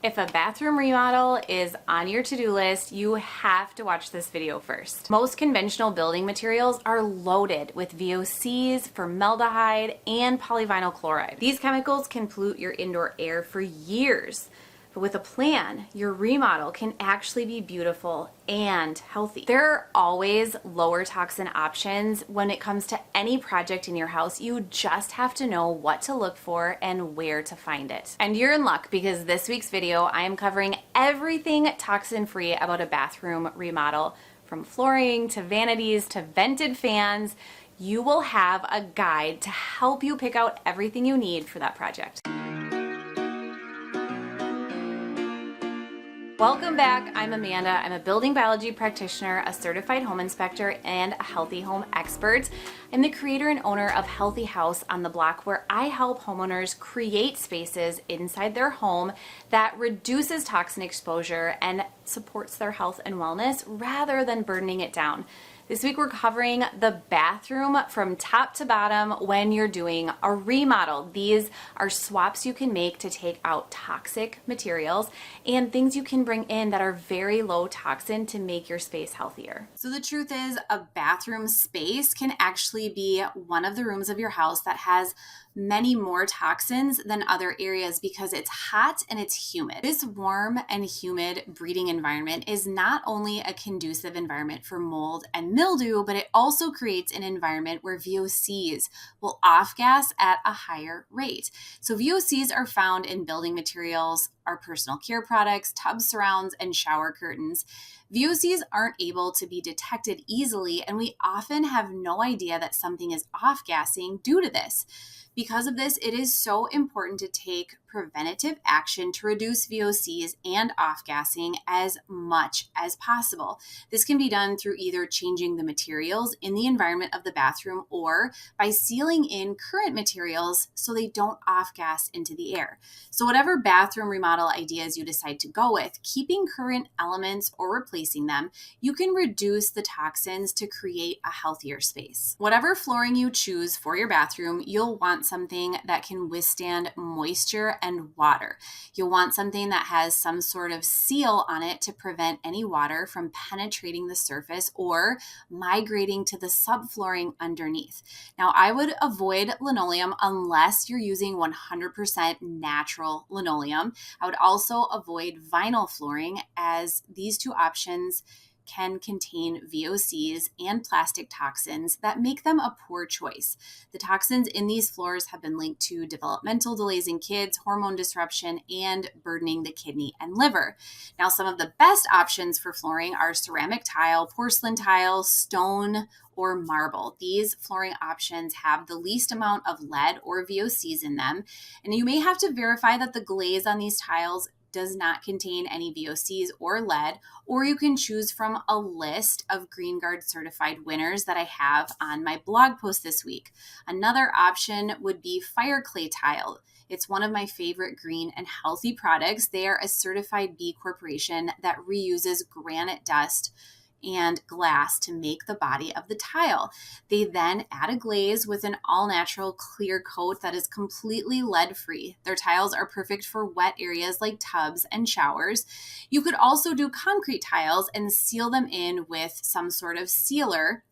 If a bathroom remodel is on your to-do list, you have to watch this video first. Most conventional building materials are loaded with VOCs, formaldehyde, and polyvinyl chloride. These chemicals can pollute your indoor air for years. But with a plan, your remodel can actually be beautiful and healthy. There are always lower toxin options when it comes to any project in your house. You just have to know what to look for and where to find it. And you're in luck because this week's video, I am covering everything toxin-free about a bathroom remodel. From flooring to vanities to vented fans, you will have a guide to help you pick out everything you need for that project. Welcome back. I'm Amanda. I'm a building biology practitioner, a certified home inspector, and a healthy home expert. I'm the creator and owner of Healthy House on the Block, where I help homeowners create spaces inside their home that reduces toxin exposure and supports their health and wellness rather than burdening it down. This week we're covering the bathroom from top to bottom when you're doing a remodel. These are swaps you can make to take out toxic materials and things you can bring in that are very low toxin to make your space healthier. So the truth is, a bathroom space can actually be one of the rooms of your house that has many more toxins than other areas because it's hot and it's humid. This warm and humid breeding environment is not only a conducive environment for mold and mildew, but it also creates an environment where VOCs will off-gas at a higher rate. So VOCs are found in building materials, our personal care products, tub surrounds, and shower curtains. VOCs aren't able to be detected easily, and we often have no idea that something is off-gassing due to this. Because of this, it is so important to take preventative action to reduce VOCs and off-gassing as much as possible. This can be done through either changing the materials in the environment of the bathroom or by sealing in current materials so they don't off-gas into the air. So whatever bathroom remodel ideas you decide to go with, keeping current elements or replacing them, you can reduce the toxins to create a healthier space. Whatever flooring you choose for your bathroom, you'll want something that can withstand moisture and water. You'll want something that has some sort of seal on it to prevent any water from penetrating the surface or migrating to the subflooring underneath. Now, I would avoid linoleum unless you're using 100% natural linoleum. I would also avoid vinyl flooring, as these two options can contain VOCs and plastic toxins that make them a poor choice. The toxins in these floors have been linked to developmental delays in kids, hormone disruption, and burdening the kidney and liver. Now, some of the best options for flooring are ceramic tile, porcelain tile, stone, or marble. These flooring options have the least amount of lead or VOCs in them, and you may have to verify that the glaze on these tiles does not contain any VOCs or lead, or you can choose from a list of Greenguard-certified winners that I have on my blog post this week. Another option would be fire clay tile. It's one of my favorite green and healthy products. They are a certified B Corporation that reuses granite dust and glass to make the body of the tile. They then add a glaze with an all-natural clear coat that is completely lead-free. Their tiles are perfect for wet areas like tubs and showers. You could also do concrete tiles and seal them in with some sort of sealer.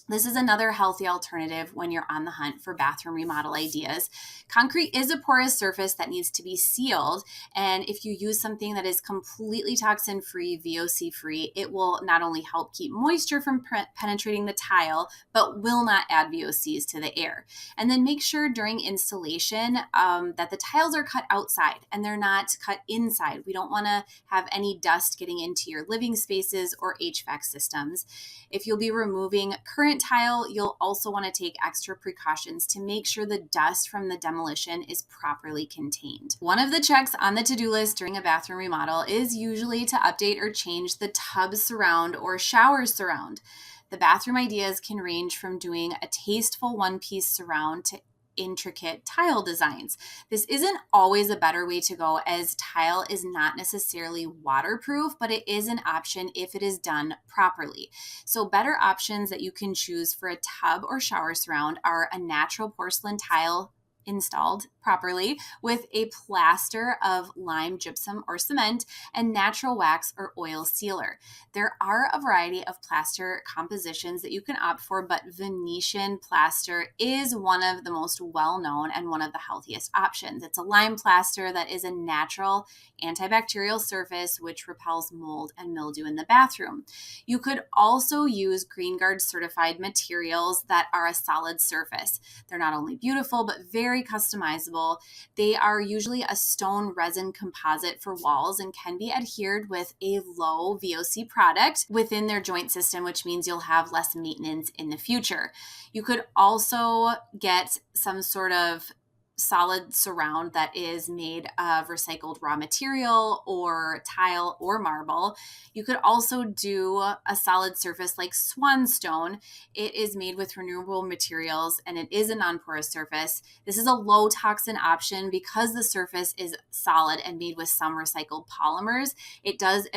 This is another healthy alternative when you're on the hunt for bathroom remodel ideas. Concrete is a porous surface that needs to be sealed, and if you use something that is completely toxin-free, VOC-free, it will not only help keep moisture from penetrating the tile, but will not add VOCs to the air. And then make sure during installation that the tiles are cut outside and they're not cut inside. We don't want to have any dust getting into your living spaces or HVAC systems. If you'll be removing current tile, you'll also want to take extra precautions to make sure the dust from the demolition is properly contained. One of the checks on the to-do list during a bathroom remodel is usually to update or change the tub surround or shower surround. The bathroom ideas can range from doing a tasteful one-piece surround to intricate tile designs. This isn't always a better way to go, as tile is not necessarily waterproof, but it is an option if it is done properly. So better options that you can choose for a tub or shower surround are a natural porcelain tile installed properly with a plaster of lime, gypsum, or cement and natural wax or oil sealer. There are a variety of plaster compositions that you can opt for, but Venetian plaster is one of the most well-known and one of the healthiest options. It's a lime plaster that is a natural antibacterial surface which repels mold and mildew in the bathroom. You could also use Greenguard-certified materials that are a solid surface. They're not only beautiful, but very customizable. They are usually a stone resin composite for walls and can be adhered with a low VOC product within their joint system, which means you'll have less maintenance in the future. You could also get some sort of solid surround that is made of recycled raw material or tile or marble. You could also do a solid surface like swanstone. It is made with renewable materials and it is a non-porous surface. This is a low toxin option because the surface is solid and made with some recycled polymers. It does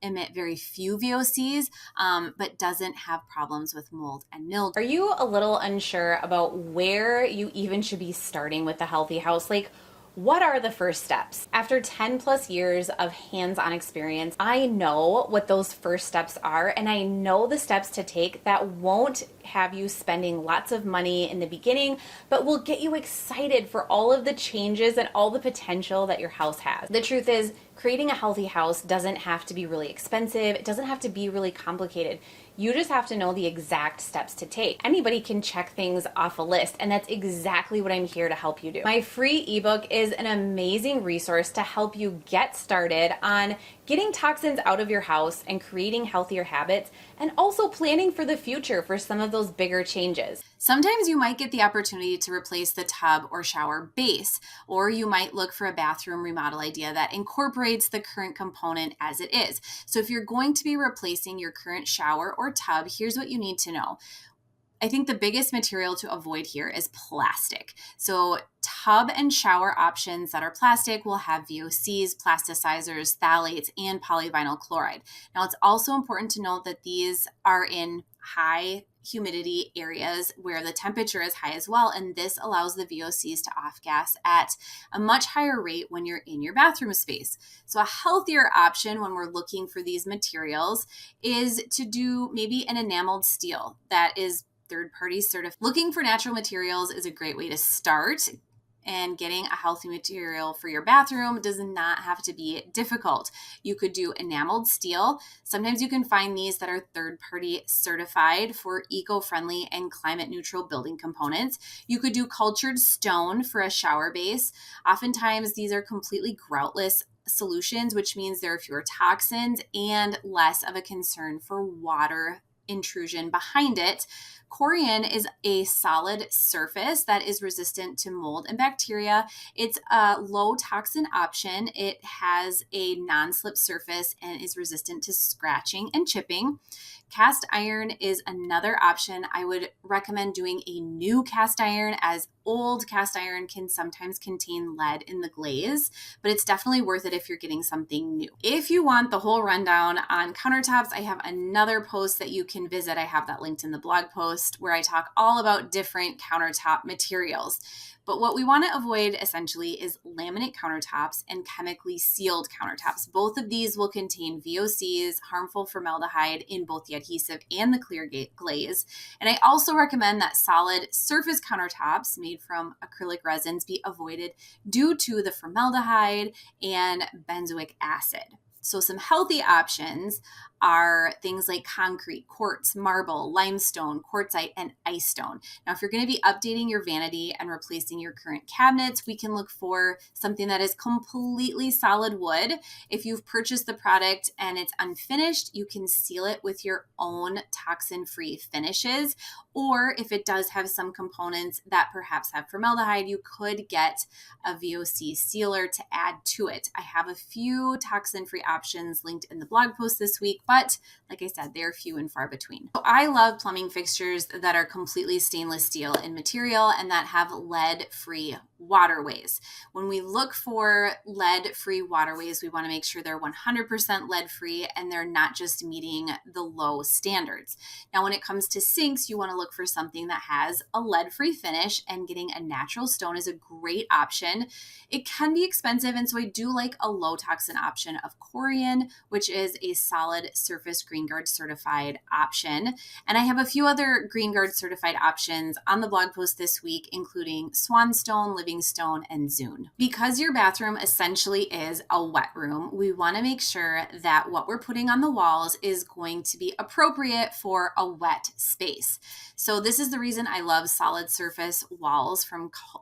emit very few VOCs, but doesn't have problems with mold and mildew. Are you a little unsure about where you even should be starting with the healthy house? Like, what are the first steps? After 10 plus years of hands-on experience, I know what those first steps are, and I know the steps to take that won't have you spending lots of money in the beginning, but will get you excited for all of the changes and all the potential that your house has. The truth is, creating a healthy house doesn't have to be really expensive. It doesn't have to be really complicated. You just have to know the exact steps to take. Anybody can check things off a list, and that's exactly what I'm here to help you do. My free ebook is an amazing resource to help you get started on getting toxins out of your house and creating healthier habits, and also planning for the future for some of those bigger changes. Sometimes you might get the opportunity to replace the tub or shower base, or you might look for a bathroom remodel idea that incorporates the current component as it is. So if you're going to be replacing your current shower or tub, here's what you need to know. I think the biggest material to avoid here is plastic. So tub and shower options that are plastic will have VOCs, plasticizers, phthalates, and polyvinyl chloride. Now, it's also important to note that these are in high humidity areas where the temperature is high as well, and this allows the VOCs to off-gas at a much higher rate when you're in your bathroom space. So a healthier option when we're looking for these materials is to do maybe an enameled steel that is third-party certified. Looking for natural materials is a great way to start, and getting a healthy material for your bathroom does not have to be difficult. You could do enameled steel. Sometimes you can find these that are third-party certified for eco-friendly and climate-neutral building components. You could do cultured stone for a shower base. Oftentimes, these are completely groutless solutions, which means there are fewer toxins and less of a concern for water intrusion behind it. Corian is a solid surface that is resistant to mold and bacteria. It's a low toxin option. It has a non-slip surface and is resistant to scratching and chipping. Cast iron is another option. I would recommend doing a new cast iron, as old cast iron can sometimes contain lead in the glaze, but it's definitely worth it if you're getting something new. If you want the whole rundown on countertops, I have another post that you can visit. I have that linked in the blog post where I talk all about different countertop materials. But what we want to avoid essentially is laminate countertops and chemically sealed countertops. Both of these will contain VOCs, harmful formaldehyde in both the adhesive and the clear glaze. And I also recommend that solid surface countertops made from acrylic resins be avoided due to the formaldehyde and benzoic acid. So some healthy options are things like concrete, quartz, marble, limestone, quartzite, and ice stone. Now, if you're going to be updating your vanity and replacing your current cabinets, we can look for something that is completely solid wood. If you've purchased the product and it's unfinished, you can seal it with your own toxin-free finishes. Or if it does have some components that perhaps have formaldehyde, you could get a VOC sealer to add to it. I have a few toxin-free options linked in the blog post this week, but like I said, they're few and far between. So I love plumbing fixtures that are completely stainless steel in material and that have lead-free waterways. When we look for lead-free waterways, we want to make sure they're 100% lead-free and they're not just meeting the low standards. Now, when it comes to sinks, you want to look for something that has a lead-free finish, and getting a natural stone is a great option. It can be expensive, and so I do like a low toxin option of Corian, which is a solid surface Greenguard-certified option. And I have a few other Greenguard-certified options on the blog post this week, including Swanstone, Livingstone, and Zune. Because your bathroom essentially is a wet room, we want to make sure that what we're putting on the walls is going to be appropriate for a wet space. So this is the reason I love solid surface walls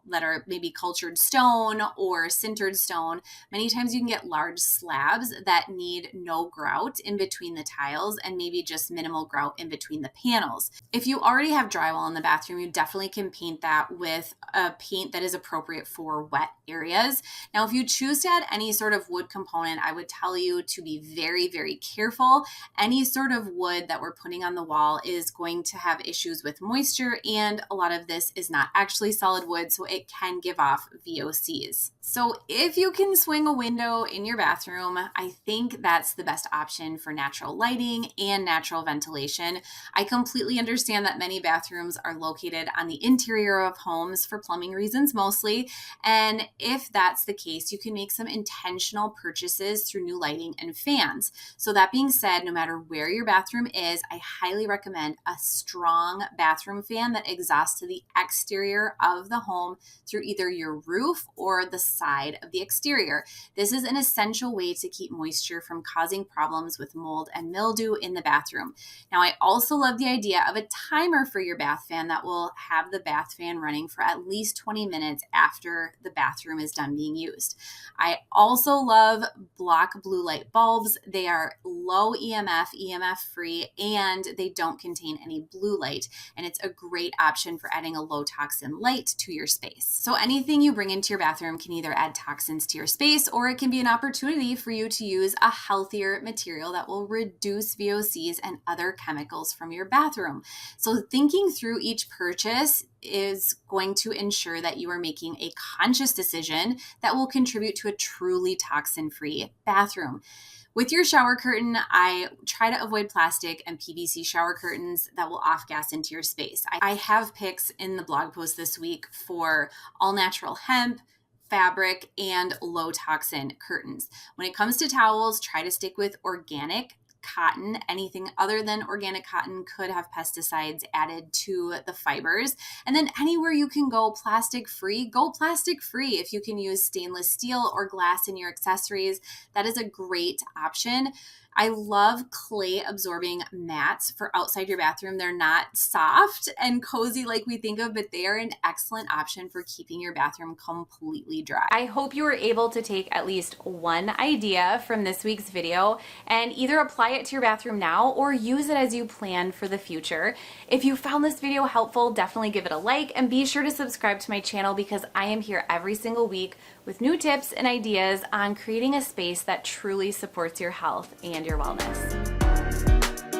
that are maybe cultured stone or sintered stone. Many times you can get large slabs that need no grout in between the tiles and maybe just minimal grout in between the panels. If you already have drywall in the bathroom, you definitely can paint that with a paint that is appropriate for wet areas. Now, if you choose to add any sort of wood component, I would tell you to be very, very careful. Any sort of wood that we're putting on the wall is going to have issues with moisture, and a lot of this is not actually solid wood, so it can give off VOCs. So if you can swing a window in your bathroom, I think that's the best option for natural lighting and natural ventilation. I completely understand that many bathrooms are located on the interior of homes for plumbing reasons mostly, and if that's the case, you can make some intentional purchases through new lighting and fans. So that being said, no matter where your bathroom is, I highly recommend a strong bathroom fan that exhausts to the exterior of the home through either your roof or the side of the exterior. This is an essential way to keep moisture from causing problems with mold and mildew in the bathroom. Now, I also love the idea of a timer for your bath fan that will have the bath fan running for at least 20 minutes after the bathroom is done being used. I also love block blue light bulbs. They are low EMF, EMF free, and they don't contain any blue light. And it's a great option for adding a low toxin light to your space. So anything you bring into your bathroom can either add toxins to your space, or it can be an opportunity for you to use a healthier material that will reduce VOCs and other chemicals from your bathroom. So thinking through each purchase is going to ensure that you are making a conscious decision that will contribute to a truly toxin-free bathroom. With your shower curtain, I try to avoid plastic and PVC shower curtains that will off-gas into your space. I have picks in the blog post this week for all-natural hemp, fabric, and low-toxin curtains. When it comes to towels, try to stick with organic cotton. Anything other than organic cotton could have pesticides added to the fibers. And then anywhere you can go plastic free, go plastic free. If you can use stainless steel or glass in your accessories, that is a great option. I love clay absorbing mats for outside your bathroom. They're not soft and cozy like we think of, but they are an excellent option for keeping your bathroom completely dry. I hope you were able to take at least one idea from this week's video and either apply it to your bathroom now or use it as you plan for the future. If you found this video helpful, definitely give it a like and be sure to subscribe to my channel because I am here every single week with new tips and ideas on creating a space that truly supports your health and your wellness.